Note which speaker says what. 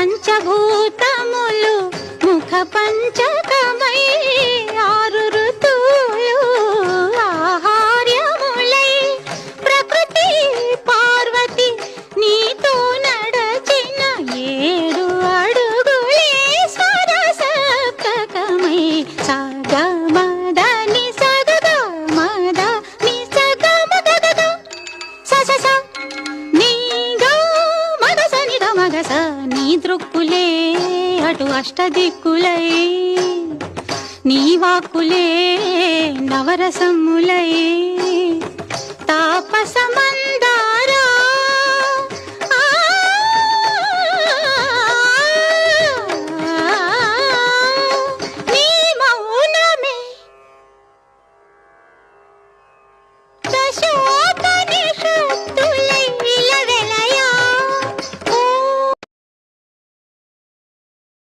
Speaker 1: పంచభూతములు ముఖ పంచకమై ఆరు ఋతువులు ఆహార్యములై ప్రకృతి పార్వతి నీతో నడచిన 7 అడుగులే స్వరసప్తకమై సగమద ని సగగ మద ని సగమగగ స నీ గా మద స ని ద మగ స నీ దృక్కులే అటు అష్టదిక్కులై నీ వాక్కులే నవరసములై తాపసమంద